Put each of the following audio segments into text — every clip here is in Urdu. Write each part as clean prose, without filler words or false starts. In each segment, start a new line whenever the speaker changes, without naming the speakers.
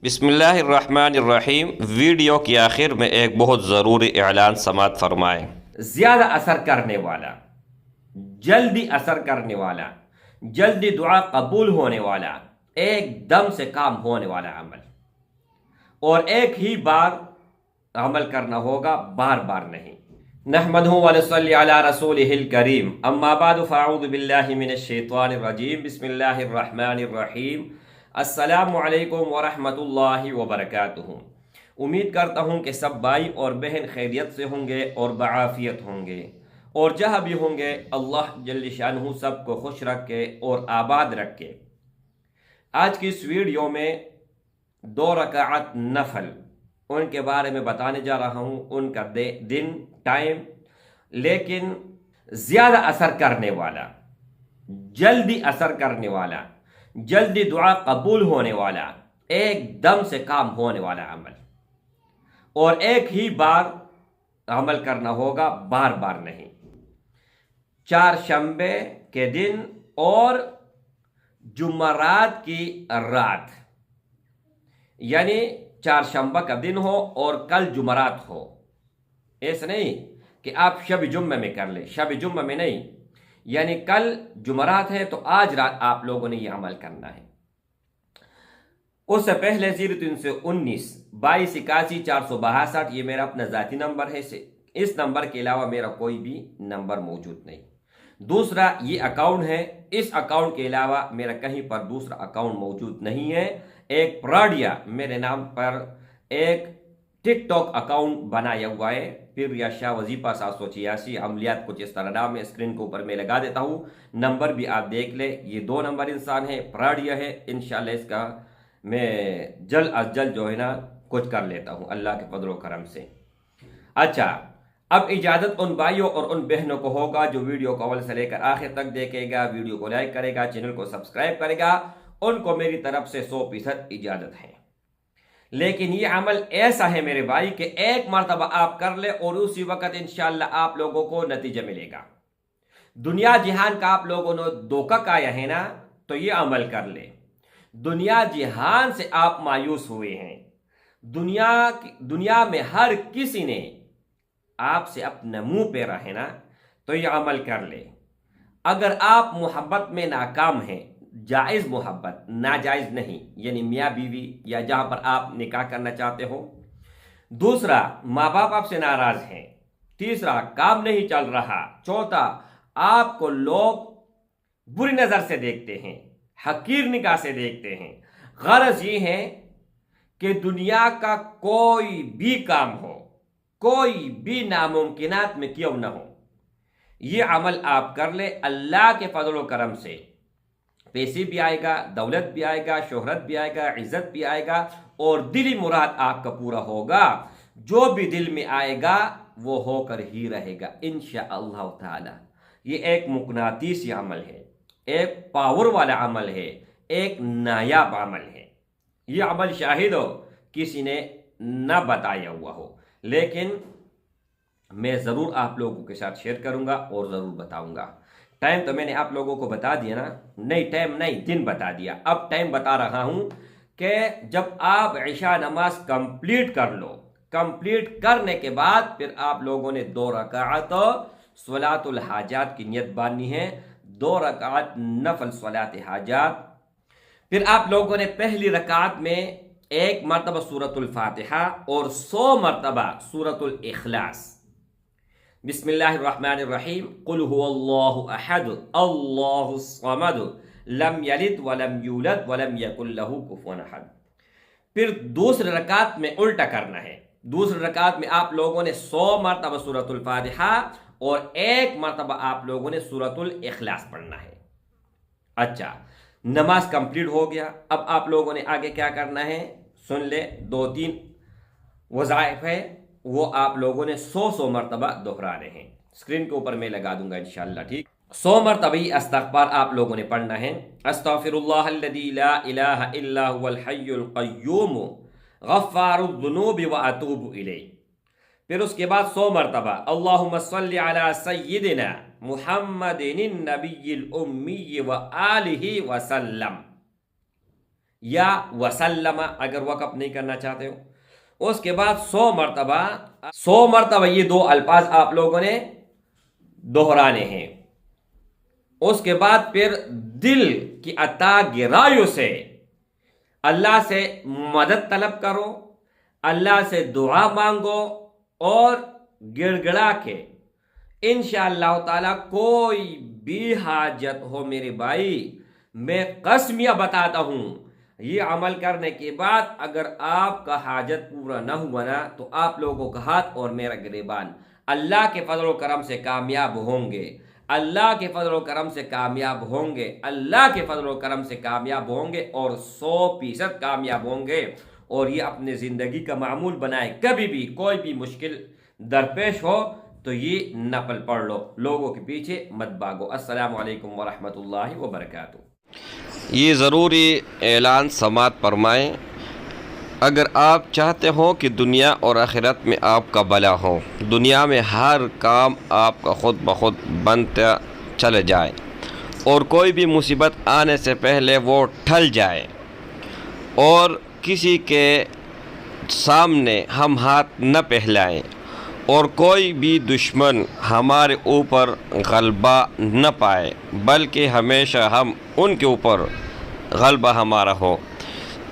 بسم اللہ الرحمن الرحیم۔ ویڈیو کی آخر میں ایک بہت ضروری اعلان سماعت فرمائیں۔ زیادہ اثر کرنے والا، جلدی اثر کرنے والا، جلدی دعا قبول ہونے والا، ایک دم سے کام ہونے والا عمل، اور ایک ہی بار عمل کرنا ہوگا، بار بار نہیں۔ نحمدہ ونصلی علی رسولہ الکریم، اما بعد فاعوذ باللہ من الشیطان الرجیم، بسم اللہ الرحمن الرحیم۔ السلام علیکم ورحمۃ اللہ وبرکاتہ۔ امید کرتا ہوں کہ سب بھائی اور بہن خیریت سے ہوں گے اور بعافیت ہوں گے، اور جہاں بھی ہوں گے اللہ جل شانہ سب کو خوش رکھے اور آباد رکھے۔ آج کی اس ویڈیو میں 2 رکعت نفل ان کے بارے میں بتانے جا رہا ہوں، ان کا دن، ٹائم، لیکن زیادہ اثر کرنے والا، جلدی اثر کرنے والا، جلدی دعا قبول ہونے والا، ایک دم سے کام ہونے والا عمل، اور ایک ہی بار عمل کرنا ہوگا، بار بار نہیں۔ چہارشنبے کے دن اور جمعرات کی رات، یعنی چہارشنبہ کا دن ہو اور کل جمعرات ہو۔ ایسا نہیں کہ آپ شب جمعہ میں کر لیں، شب جمعہ میں نہیں، یعنی کل جمعرات ہے تو آج رات آپ لوگوں نے یہ عمل کرنا ہے۔ اس سے پہلے 0319 22 81 462، یہ میرا اپنا ذاتی نمبر ہے، اس نمبر کے علاوہ میرا کوئی بھی نمبر موجود نہیں۔ دوسرا یہ اکاؤنٹ ہے، اس اکاؤنٹ کے علاوہ میرا کہیں پر دوسرا اکاؤنٹ موجود نہیں ہے۔ ایک پراڈیا میرے نام پر ایک ٹک ٹاک اکاؤنٹ بنایا ہوا ہے، پھر یا شاہ وظیفہ 786 عملیات کچھ اس طرح نام ہے، اسکرین کے اوپر میں لگا دیتا ہوں، نمبر بھی آپ دیکھ لیں۔ یہ 2 نمبر انسان ہے، پراڈیا ہے، انشاءاللہ اس کا میں جلد از جلد جو ہے نا کچھ کر لیتا ہوں اللہ کے فضل و کرم سے۔ اچھا، اب اجازت ان بھائیوں اور ان بہنوں کو ہوگا جو ویڈیو کو اول سے لے کر آخر تک دیکھے گا، ویڈیو کو لائک کرے گا، چینل کو سبسکرائب کرے گا، ان کو میری طرف سے 100% اجازت ہے۔ لیکن یہ عمل ایسا ہے میرے بھائی کہ ایک مرتبہ آپ کر لے اور اسی وقت انشاءاللہ آپ لوگوں کو نتیجہ ملے گا۔ دنیا جہان کا آپ لوگوں نے دھوکہ کھایا ہے نا، تو یہ عمل کر لے۔ دنیا جہان سے آپ مایوس ہوئے ہیں، دنیا میں ہر کسی نے آپ سے اپنا منہ پہ رہے نا، تو یہ عمل کر لے۔ اگر آپ محبت میں ناکام ہیں، جائز محبت، ناجائز نہیں، یعنی میاں بیوی یا جہاں پر آپ نکاح کرنا چاہتے ہو۔ دوسرا، ماں باپ آپ سے ناراض ہیں۔ تیسرا، کام نہیں چل رہا۔ چوتھا، آپ کو لوگ بری نظر سے دیکھتے ہیں، حقیر نگاہ سے دیکھتے ہیں۔ غرض یہ ہے کہ دنیا کا کوئی بھی کام ہو، کوئی بھی ناممکنات میں کیوں نہ ہو، یہ عمل آپ کر لے، اللہ کے فضل و کرم سے پیسے بھی آئے گا، دولت بھی آئے گا، شہرت بھی آئے گا، عزت بھی آئے گا، اور دلی مراد آپ کا پورا ہوگا۔ جو بھی دل میں آئے گا وہ ہو کر ہی رہے گا انشاءاللہ تعالی۔ یہ ایک مقناطیسی عمل ہے، ایک پاور والا عمل ہے، ایک نایاب عمل ہے۔ یہ عمل شاہد ہو کسی نے نہ بتایا ہوا ہو، لیکن میں ضرور آپ لوگوں کے ساتھ شیئر کروں گا اور ضرور بتاؤں گا۔ ٹائم تو میں نے آپ لوگوں کو بتا دیا نا، نہیں ٹائم نہیں، دن بتا دیا، اب ٹائم بتا رہا ہوں کہ جب آپ عشاء نماز کمپلیٹ کر لو، کمپلیٹ کرنے کے بعد پھر آپ لوگوں نے 2 رکعت صلاۃ الحاجات کی نیت باندھنی ہے، 2 رکعت نفل صلاۃ حاجات۔ پھر آپ لوگوں نے پہلی رکعت میں 1 مرتبہ سورۃ الفاتحہ اور 100 مرتبہ سورۃ الاخلاص۔ بسم اللہ الرحمن الرحیم، قل هو اللہ احد اللہ الصمد لم یلد ولم یولد ولم یکن لہ کفوا احد۔ پھر دوسری رکعت میں الٹا کرنا ہے، دوسری رکعت میں آپ لوگوں نے 100 مرتبہ سورۃ الفاتحہ اور 1 مرتبہ آپ لوگوں نے سورۃ الاخلاص پڑھنا ہے۔ اچھا، نماز کمپلیٹ ہو گیا، اب آپ لوگوں نے آگے کیا کرنا ہے سن لے، 2-3 وظائف ہے، وہ آپ لوگوں نے 100 مرتبہ دہرانے ہیں، اسکرین کے اوپر میں لگا دوں گا انشاءاللہ، ٹھیک۔ 100 مرتبہ استغفار آپ لوگوں نے پڑھنا ہے، استغفر اللہ الذی لا الہ الا هو الحی القیوم غفار الذنوب واتوب الیہ۔ پھر اس کے بعد 100 مرتبہ اللہم صلی علی سیدنا محمد النبی الامی وآلہ وسلم۔ یا وسلم اگر وقف نہیں کرنا چاہتے ہو۔ اس کے بعد 100 مرتبہ یہ دو الفاظ آپ لوگوں نے دہرانے ہیں۔ اس کے بعد پھر دل کی عطا گرایوں سے اللہ سے مدد طلب کرو، اللہ سے دعا مانگو، اور گڑ گڑا کے انشاءاللہ تعالی کوئی بھی حاجت ہو میرے بھائی، میں قسمیہ بتاتا ہوں، یہ عمل کرنے کے بعد اگر آپ کا حاجت پورا نہ ہوا نا تو آپ لوگوں کا ہاتھ اور میرا گریبان اللہ کے فضل و کرم سے کامیاب ہوں گے، اللہ کے فضل و کرم سے کامیاب ہوں گے، اللہ کے فضل و کرم سے کامیاب ہوں گے، اور 100% کامیاب ہوں گے۔ اور یہ اپنے زندگی کا معمول بنائے، کبھی بھی کوئی بھی مشکل درپیش ہو تو یہ نفل پڑھ لو، لوگوں کے پیچھے مت بھاگو۔ السلام علیکم ورحمۃ اللہ وبرکاتہ۔
یہ ضروری اعلان سماعت فرمائیں۔ اگر آپ چاہتے ہو کہ دنیا اور آخرت میں آپ کا بھلا ہو، دنیا میں ہر کام آپ کا خود بخود بنتا چلے جائے، اور کوئی بھی مصیبت آنے سے پہلے وہ ٹل جائے، اور کسی کے سامنے ہم ہاتھ نہ پھیلائیں، اور کوئی بھی دشمن ہمارے اوپر غلبہ نہ پائے، بلکہ ہمیشہ ہم ان کے اوپر غلبہ ہمارا ہو،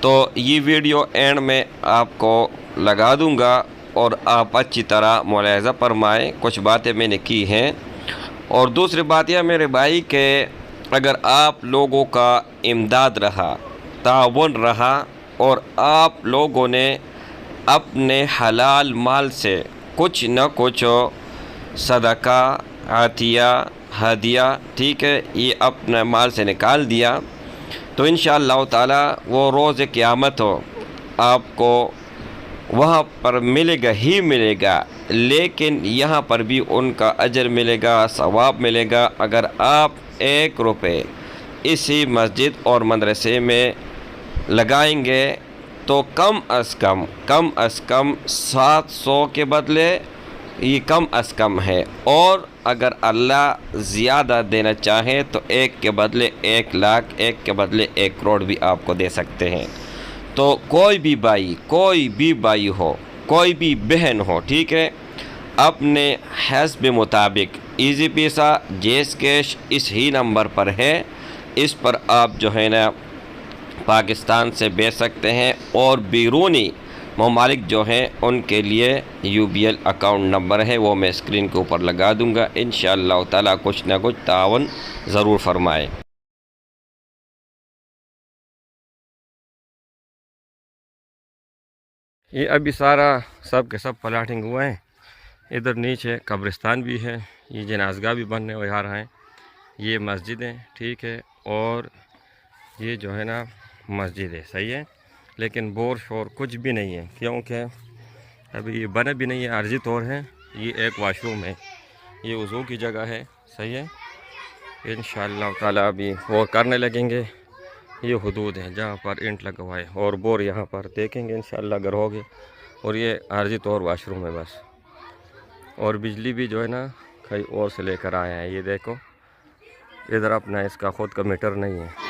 تو یہ ویڈیو اینڈ میں آپ کو لگا دوں گا، اور آپ اچھی طرح ملاحظہ فرمائیں۔ کچھ باتیں میں نے کی ہیں، اور دوسری بات یہ میرے بھائی کہ اگر آپ لوگوں کا امداد رہا، تعاون رہا، اور آپ لوگوں نے اپنے حلال مال سے کچھ نہ کچھ صدقہ، عطیہ، ہدیہ، ٹھیک ہے، یہ اپنے مال سے نکال دیا، تو انشاءاللہ تعالی وہ روز قیامت ہو آپ کو وہاں پر ملے گا ہی ملے گا، لیکن یہاں پر بھی ان کا اجر ملے گا، ثواب ملے گا۔ اگر آپ 1 روپے اسی مسجد اور مدرسے میں لگائیں گے تو کم از کم 700 کے بدلے یہ کم از کم ہے، اور اگر اللہ زیادہ دینا چاہے تو 1 کے بدلے 1 لاکھ، 1 کے بدلے 1 کروڑ بھی آپ کو دے سکتے ہیں۔ تو کوئی بھی بھائی ہو، کوئی بھی بہن ہو، ٹھیک ہے، اپنے حسب مطابق ایزی پیسہ، جیز کیش اس ہی نمبر پر ہے، اس پر آپ جو ہے نا پاکستان سے بھیج سکتے ہیں، اور بیرونی ممالک جو ہیں ان کے لیے UBL اکاؤنٹ نمبر ہے، وہ میں اسکرین کے اوپر لگا دوں گا۔ انشاءاللہ تعالی کچھ نہ کچھ تعاون ضرور فرمائے۔
یہ ابھی سب کے سب پلاٹنگ ہوئے ہیں، ادھر نیچے قبرستان بھی ہے، یہ جنازگاہ بھی بننے آ رہا ہے، یہ مسجدیں، ٹھیک ہے، اور یہ جو ہے نا مسجد ہے، صحیح ہے، لیکن بور شور کچھ بھی نہیں ہے، کیونکہ ابھی یہ بنا بھی نہیں ہے، عارضی طور ہے۔ یہ ایک واش روم ہے، یہ وضو کی جگہ ہے، صحیح ہے۔ انشاءاللہ تعالی ابھی وہ کرنے لگیں گے، یہ حدود ہیں جہاں پر اینٹ لگا ہوا ہے، اور بور یہاں پر دیکھیں گے انشاءاللہ اگر ہوگے، اور یہ عارضی طور واش روم ہے بس، اور بجلی بھی جو ہے نا کہیں اور سے لے کر آئے ہیں۔ یہ دیکھو ادھر اپنا اس کا خود کا میٹر نہیں ہے۔